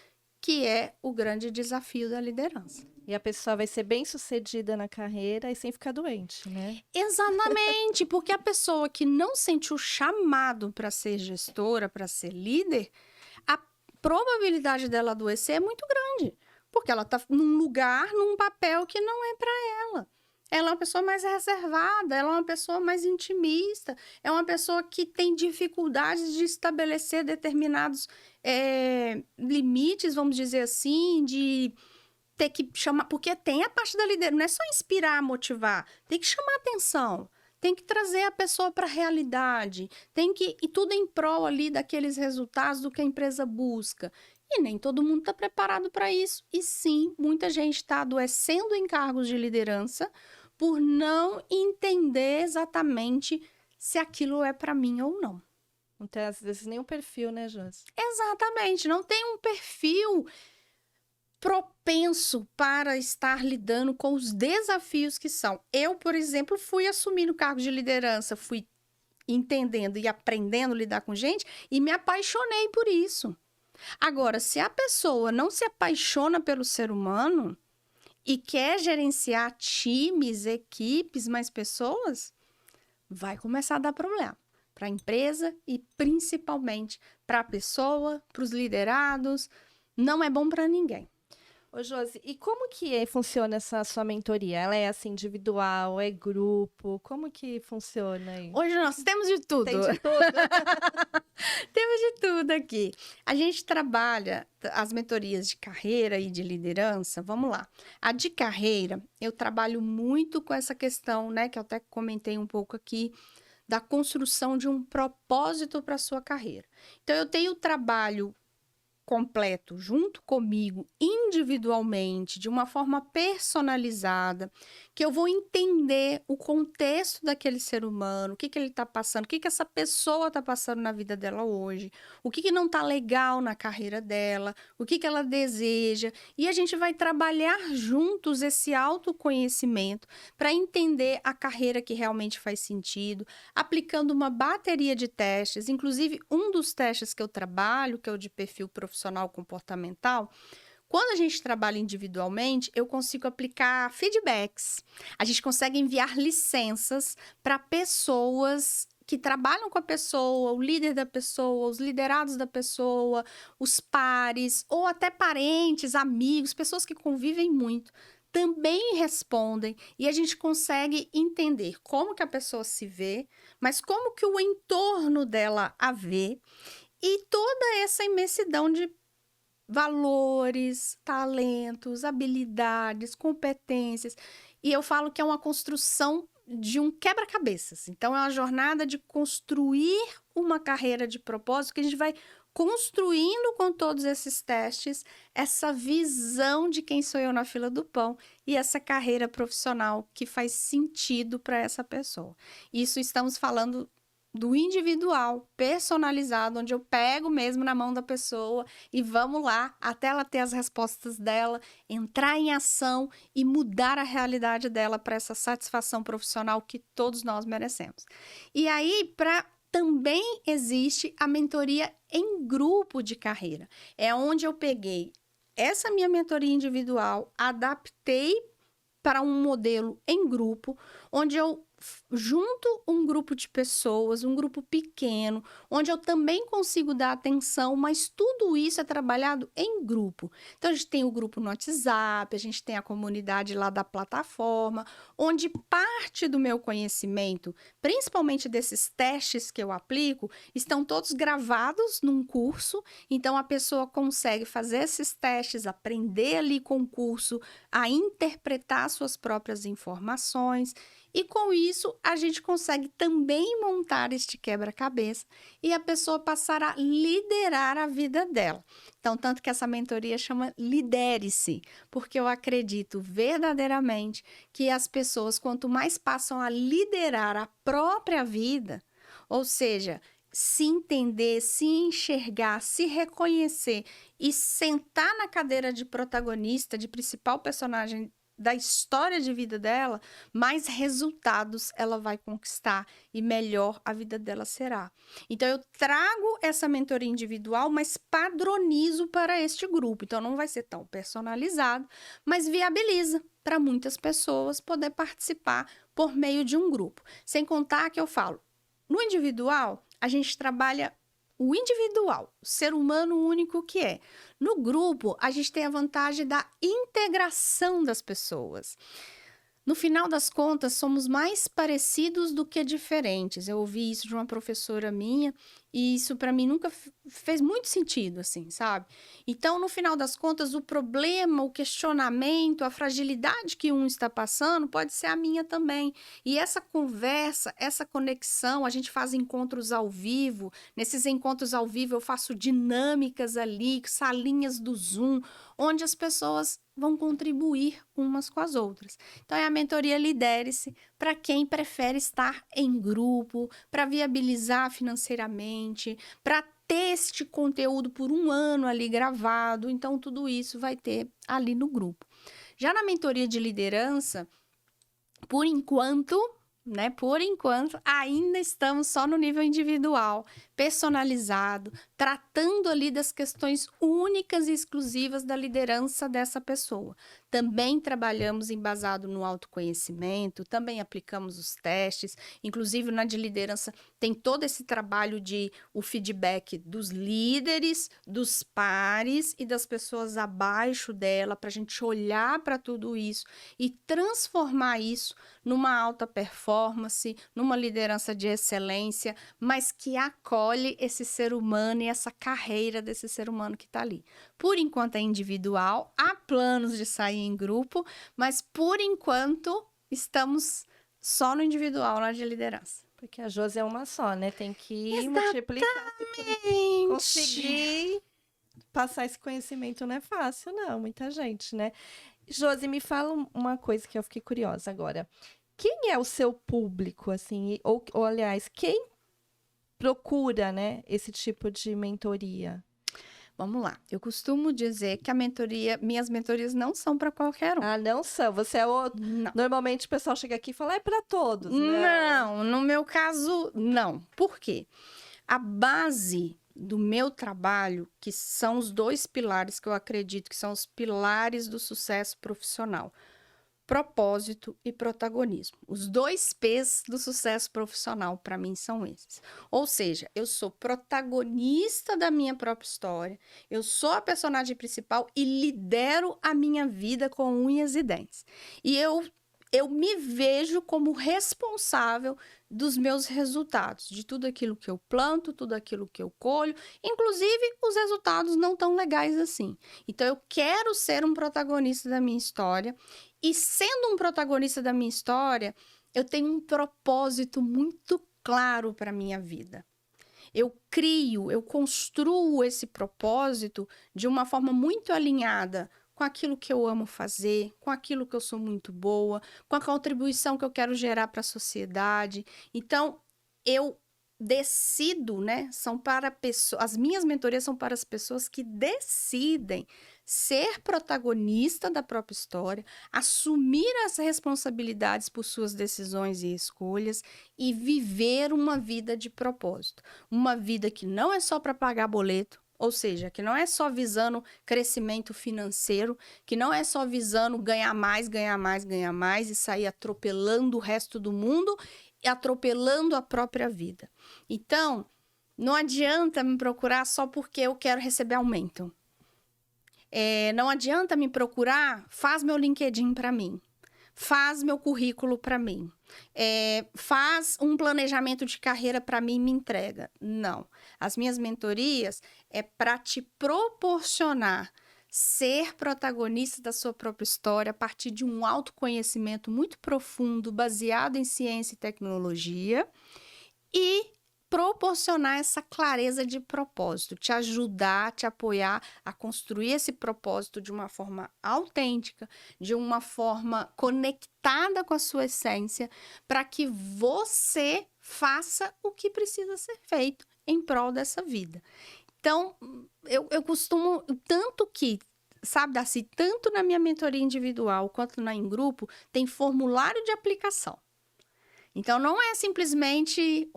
Speaker 1: que é o grande desafio da liderança.
Speaker 3: E a pessoa vai ser bem-sucedida na carreira e sem ficar doente, né?
Speaker 1: Exatamente, porque a pessoa que não sente o chamado para ser gestora, para ser líder, a probabilidade dela adoecer é muito grande, porque ela está num lugar, num papel que não é para ela. Ela é uma pessoa mais reservada, ela é uma pessoa mais intimista, é uma pessoa que tem dificuldades de estabelecer determinados limites, vamos dizer assim, de ter que chamar, porque tem a parte da liderança, não é só inspirar, motivar, tem que chamar atenção, tem que trazer a pessoa para a realidade, e tudo em prol ali daqueles resultados do que a empresa busca. E nem todo mundo está preparado para isso. E sim, muita gente está adoecendo em cargos de liderança por não entender exatamente se aquilo é para mim ou não.
Speaker 3: Não tem, às vezes, nenhum perfil, né, Josi?
Speaker 1: Exatamente, não tem um perfil propenso para estar lidando com os desafios que são. Eu, por exemplo, fui assumindo cargo de liderança, fui entendendo e aprendendo a lidar com gente e me apaixonei por isso. Agora, se a pessoa não se apaixona pelo ser humano e quer gerenciar times, equipes, mais pessoas, vai começar a dar problema para a empresa e principalmente para a pessoa, para os liderados. Não é bom para ninguém.
Speaker 3: Ô, Josi, e como que funciona essa sua mentoria? Ela é assim, individual, é grupo? Como que funciona aí?
Speaker 1: Hoje nós temos de tudo.
Speaker 3: Tem de tudo.
Speaker 1: Temos de tudo aqui. A gente trabalha as mentorias de carreira e de liderança. Vamos lá. A de carreira, eu trabalho muito com essa questão, né, que eu até comentei um pouco aqui, da construção de um propósito para a sua carreira. Então, eu tenho o trabalho completo junto comigo, individualmente, de uma forma personalizada, que eu vou entender o contexto daquele ser humano, o que ele está passando, o que essa pessoa está passando na vida dela hoje, o que não está legal na carreira dela, o que ela deseja, e a gente vai trabalhar juntos esse autoconhecimento para entender a carreira que realmente faz sentido, aplicando uma bateria de testes, inclusive um dos testes que eu trabalho, que é o de perfil profissional comportamental. Quando a gente trabalha individualmente, eu consigo aplicar feedbacks. A gente consegue enviar licenças para pessoas que trabalham com a pessoa, o líder da pessoa, os liderados da pessoa, os pares, ou até parentes, amigos, pessoas que convivem muito, também respondem e a gente consegue entender como que a pessoa se vê, mas como que o entorno dela a vê e toda essa imensidão de valores, talentos, habilidades, competências. E eu falo que é uma construção de um quebra-cabeças. Então, é uma jornada de construir uma carreira de propósito que a gente vai construindo com todos esses testes essa visão de quem sou eu na fila do pão e essa carreira profissional que faz sentido para essa pessoa. Isso estamos falando do individual, personalizado, onde eu pego mesmo na mão da pessoa e vamos lá, até ela ter as respostas dela, entrar em ação e mudar a realidade dela para essa satisfação profissional que todos nós merecemos. E aí, também existe a mentoria em grupo de carreira. É onde eu peguei essa minha mentoria individual, adaptei para um modelo em grupo, onde eu junto um grupo de pessoas, um grupo pequeno, onde eu também consigo dar atenção, mas tudo isso é trabalhado em grupo. Então, a gente tem o grupo no WhatsApp, a gente tem a comunidade lá da plataforma, onde parte do meu conhecimento, principalmente desses testes que eu aplico, estão todos gravados num curso, então a pessoa consegue fazer esses testes, aprender ali com o curso, a interpretar suas próprias informações. E com isso, a gente consegue também montar este quebra-cabeça e a pessoa passar a liderar a vida dela. Então, tanto que essa mentoria chama Lidere-se, porque eu acredito verdadeiramente que as pessoas, quanto mais passam a liderar a própria vida, ou seja, se entender, se enxergar, se reconhecer e sentar na cadeira de protagonista, de principal personagem da história de vida dela, mais resultados ela vai conquistar e melhor a vida dela será. Então, eu trago essa mentoria individual, mas padronizo para este grupo. Então, não vai ser tão personalizado, mas viabiliza para muitas pessoas poder participar por meio de um grupo. Sem contar que eu falo, no individual, a gente trabalha o individual, o ser humano único que é. No grupo, a gente tem a vantagem da integração das pessoas. No final das contas, somos mais parecidos do que diferentes. Eu ouvi isso de uma professora minha e isso para mim nunca fez muito sentido, assim, sabe? Então, no final das contas, o problema, o questionamento, a fragilidade que um está passando pode ser a minha também. E essa conversa, essa conexão, a gente faz encontros ao vivo. Nesses encontros ao vivo, eu faço dinâmicas ali, salinhas do Zoom, onde as pessoas vão contribuir umas com as outras. Então, é a mentoria Lidere-se para quem prefere estar em grupo, para viabilizar financeiramente, para ter este conteúdo por um ano ali gravado. Então, tudo isso vai ter ali no grupo. Já na mentoria de liderança, por enquanto, ainda estamos só no nível individual, personalizado, tratando ali das questões únicas e exclusivas da liderança dessa pessoa. Também trabalhamos embasado no autoconhecimento, também aplicamos os testes, inclusive na de liderança tem todo esse trabalho de o feedback dos líderes, dos pares e das pessoas abaixo dela, para a gente olhar para tudo isso e transformar isso numa alta performance, numa liderança de excelência, mas que acolhe esse ser humano e essa carreira desse ser humano que está ali. Por enquanto é individual, há planos de sair em grupo, mas por enquanto estamos só no individual, na de liderança.
Speaker 3: Porque a Josi é uma só, né? Tem que multiplicar. Conseguir passar esse conhecimento não é fácil, não. Muita gente, né? Josi, me fala uma coisa que eu fiquei curiosa agora. Quem é o seu público, assim? Ou aliás, quem procura, né, esse tipo de mentoria?
Speaker 1: Vamos lá. Eu costumo dizer que minhas mentorias não são para qualquer um.
Speaker 3: Ah, não são. Você é outro.
Speaker 1: Não.
Speaker 3: Normalmente o pessoal chega aqui e fala, é para todos.
Speaker 1: Não, no meu caso, não. Por quê? A base do meu trabalho, que são os dois pilares que eu acredito que são os pilares do sucesso profissional. propósito e protagonismo. Os 2 P's do sucesso profissional, para mim, são esses. Ou seja, eu sou protagonista da minha própria história, eu sou a personagem principal e lidero a minha vida com unhas e dentes. E eu me vejo como responsável dos meus resultados, de tudo aquilo que eu planto, tudo aquilo que eu colho, inclusive os resultados não tão legais assim. Então, eu quero ser um protagonista da minha história, e sendo um protagonista da minha história, eu tenho um propósito muito claro para a minha vida. Eu construo esse propósito de uma forma muito alinhada com aquilo que eu amo fazer, com aquilo que eu sou muito boa, com a contribuição que eu quero gerar para a sociedade. Então, eu decido, né? As minhas mentorias são para as pessoas que decidem ser protagonista da própria história, assumir as responsabilidades por suas decisões e escolhas e viver uma vida de propósito. Uma vida que não é só para pagar boleto, ou seja, que não é só visando crescimento financeiro, que não é só visando ganhar mais e sair atropelando o resto do mundo e atropelando a própria vida. Então, não adianta me procurar só porque eu quero receber aumento. Não adianta me procurar, faz meu LinkedIn para mim. Faz meu currículo para mim. Faz um planejamento de carreira para mim e me entrega. Não. As minhas mentorias é para te proporcionar ser protagonista da sua própria história a partir de um autoconhecimento muito profundo, baseado em ciência e tecnologia, e proporcionar essa clareza de propósito, te ajudar, te apoiar a construir esse propósito de uma forma autêntica, de uma forma conectada com a sua essência, para que você faça o que precisa ser feito em prol dessa vida. Então, eu costumo, tanto que, sabe, Darcy, tanto na minha mentoria individual quanto em grupo, tem formulário de aplicação. Então, não é simplesmente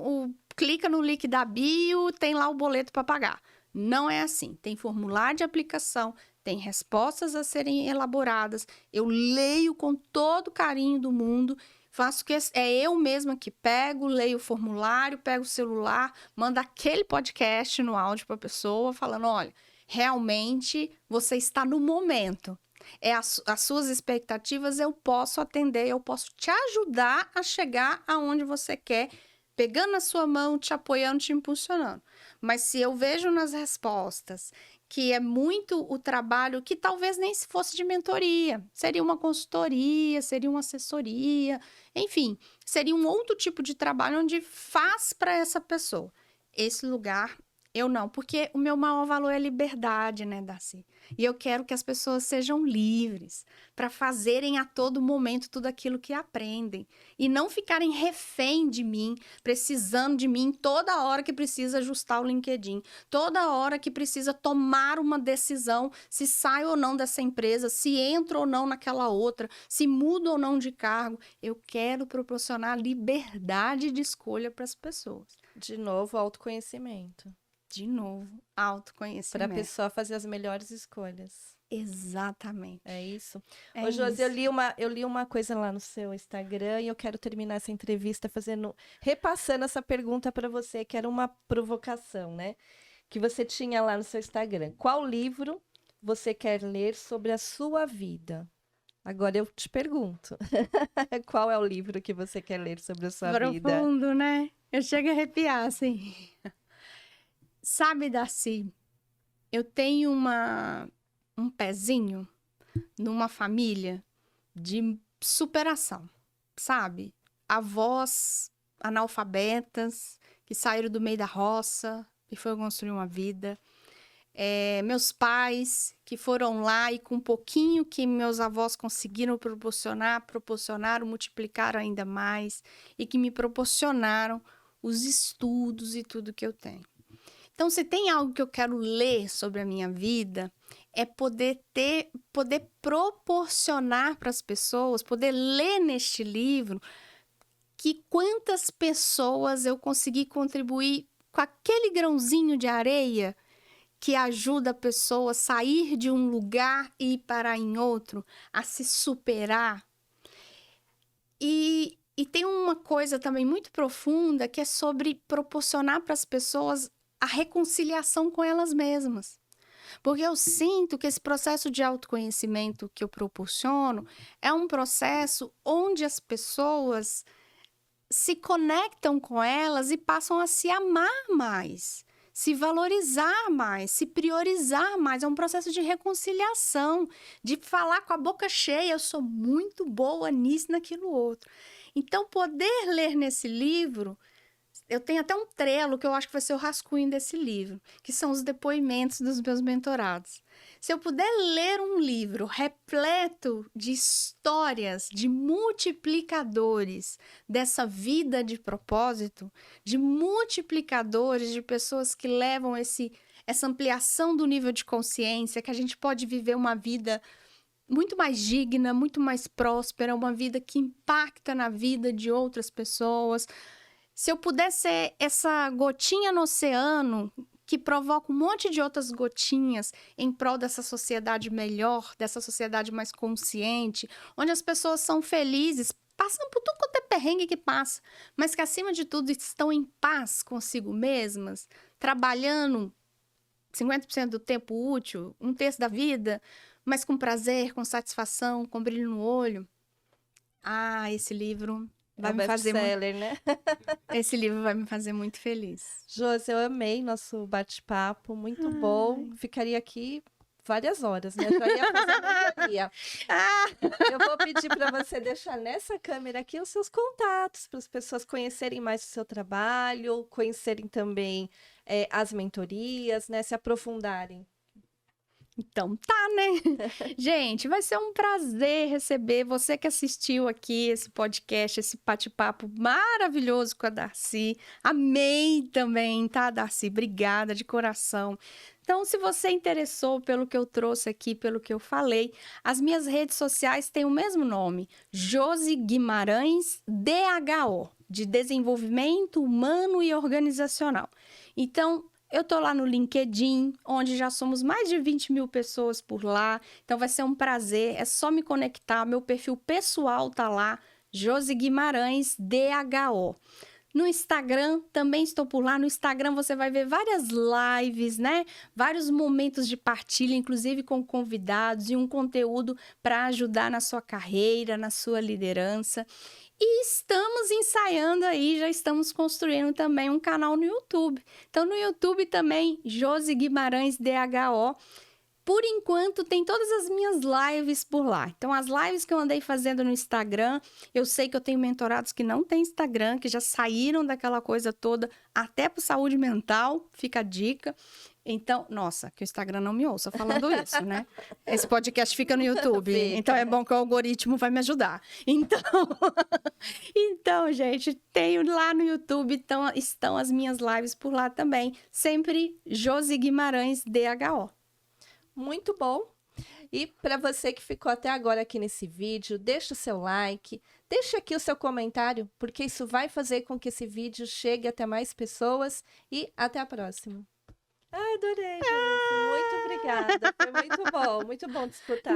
Speaker 1: clica no link da bio, tem lá o boleto para pagar. Não é assim. Tem formulário de aplicação, tem respostas a serem elaboradas. Eu leio com todo o carinho do mundo. Eu mesma que pego, leio o formulário, pego o celular, mando aquele podcast no áudio para a pessoa, falando, olha, realmente você está no momento. As suas expectativas eu posso atender, eu posso te ajudar a chegar aonde você quer, pegando na sua mão, te apoiando, te impulsionando. Mas se eu vejo nas respostas que é muito o trabalho que talvez nem se fosse de mentoria, seria uma consultoria, seria uma assessoria, enfim, seria um outro tipo de trabalho onde faz para essa pessoa. Esse lugar eu não, porque o meu maior valor é liberdade, né, Darcy? E eu quero que as pessoas sejam livres para fazerem a todo momento tudo aquilo que aprendem e não ficarem refém de mim, precisando de mim toda hora que precisa ajustar o LinkedIn, toda hora que precisa tomar uma decisão, se sai ou não dessa empresa, se entra ou não naquela outra, se muda ou não de cargo. Eu quero proporcionar liberdade de escolha para as pessoas.
Speaker 3: De novo, autoconhecimento.
Speaker 1: De novo, autoconhecimento.
Speaker 3: Para a pessoa fazer as melhores escolhas.
Speaker 1: Exatamente.
Speaker 3: É isso?
Speaker 1: É
Speaker 3: Ô, Josi,
Speaker 1: isso.
Speaker 3: eu li uma coisa lá no seu Instagram e eu quero terminar essa entrevista repassando essa pergunta para você, que era uma provocação, né? Que você tinha lá no seu Instagram. Qual livro você quer ler sobre a sua vida? Agora eu te pergunto. Qual é o livro que você quer ler sobre a sua vida?
Speaker 1: Profundo, né? Eu chego a arrepiar, assim. Sabe, Darcy, eu tenho um pezinho numa família de superação, sabe? Avós analfabetas que saíram do meio da roça e foram construir uma vida. Meus pais que foram lá e com um pouquinho que meus avós conseguiram proporcionaram, multiplicaram ainda mais e que me proporcionaram os estudos e tudo que eu tenho. Então, se tem algo que eu quero ler sobre a minha vida, é poder proporcionar para as pessoas, poder ler neste livro, que quantas pessoas eu consegui contribuir com aquele grãozinho de areia que ajuda a pessoa a sair de um lugar e ir parar em outro, a se superar. E tem uma coisa também muito profunda que é sobre proporcionar para as pessoas a reconciliação com elas mesmas. Porque eu sinto que esse processo de autoconhecimento que eu proporciono é um processo onde as pessoas se conectam com elas e passam a se amar mais, se valorizar mais, se priorizar mais. É um processo de reconciliação, de falar com a boca cheia, eu sou muito boa nisso, naquilo outro. Então, poder ler nesse livro, eu tenho até um trelo que eu acho que vai ser o rascunho desse livro, que são os depoimentos dos meus mentorados. Se eu puder ler um livro repleto de histórias, de multiplicadores dessa vida de propósito, de multiplicadores de pessoas que levam essa ampliação do nível de consciência, que a gente pode viver uma vida muito mais digna, muito mais próspera, uma vida que impacta na vida de outras pessoas. Se eu puder ser essa gotinha no oceano que provoca um monte de outras gotinhas em prol dessa sociedade melhor, dessa sociedade mais consciente, onde as pessoas são felizes, passam por tudo quanto é perrengue que passa, mas que, acima de tudo, estão em paz consigo mesmas, trabalhando 50% do tempo útil, 1/3 da vida, mas com prazer, com satisfação, com brilho no olho. Esse livro vai me fazer
Speaker 3: best-seller, né?
Speaker 1: Esse livro vai me fazer muito feliz.
Speaker 3: Josi, eu amei nosso bate-papo, muito bom. Ficaria aqui várias horas, né? Já ia fazer a mentoria. Eu vou pedir para você deixar nessa câmera aqui os seus contatos, para as pessoas conhecerem mais o seu trabalho, conhecerem também as mentorias, né? Se aprofundarem.
Speaker 1: Então tá, né? Gente, vai ser um prazer receber você que assistiu aqui esse podcast, esse bate-papo maravilhoso com a Darcy. Amei também, tá, Darcy? Obrigada de coração. Então, se você interessou pelo que eu trouxe aqui, pelo que eu falei, as minhas redes sociais têm o mesmo nome, Josi Guimarães DHO, de Desenvolvimento Humano e Organizacional. Então, eu tô lá no LinkedIn, onde já somos mais de 20 mil pessoas por lá. Então, vai ser um prazer. É só me conectar. Meu perfil pessoal tá lá, Josi Guimarães DHO. No Instagram, também estou por lá. No Instagram, você vai ver várias lives, né? Vários momentos de partilha, inclusive com convidados, e um conteúdo para ajudar na sua carreira, na sua liderança. E estamos ensaiando aí, já estamos construindo também um canal no YouTube. Então, no YouTube também, Josi Guimarães DHO. Por enquanto, tem todas as minhas lives por lá. Então, as lives que eu andei fazendo no Instagram, eu sei que eu tenho mentorados que não têm Instagram, que já saíram daquela coisa toda, até por saúde mental, fica a dica. Então, nossa, que o Instagram não me ouça falando isso, né? Esse podcast fica no YouTube, então é bom que o algoritmo vai me ajudar. Então, gente, tenho lá no YouTube, então estão as minhas lives por lá também. Sempre Josi Guimarães DHO.
Speaker 3: Muito bom. E para você que ficou até agora aqui nesse vídeo, deixa o seu like, deixa aqui o seu comentário, porque isso vai fazer com que esse vídeo chegue até mais pessoas. E até a próxima. Adorei, Josi. Muito obrigada. Foi muito bom disputar.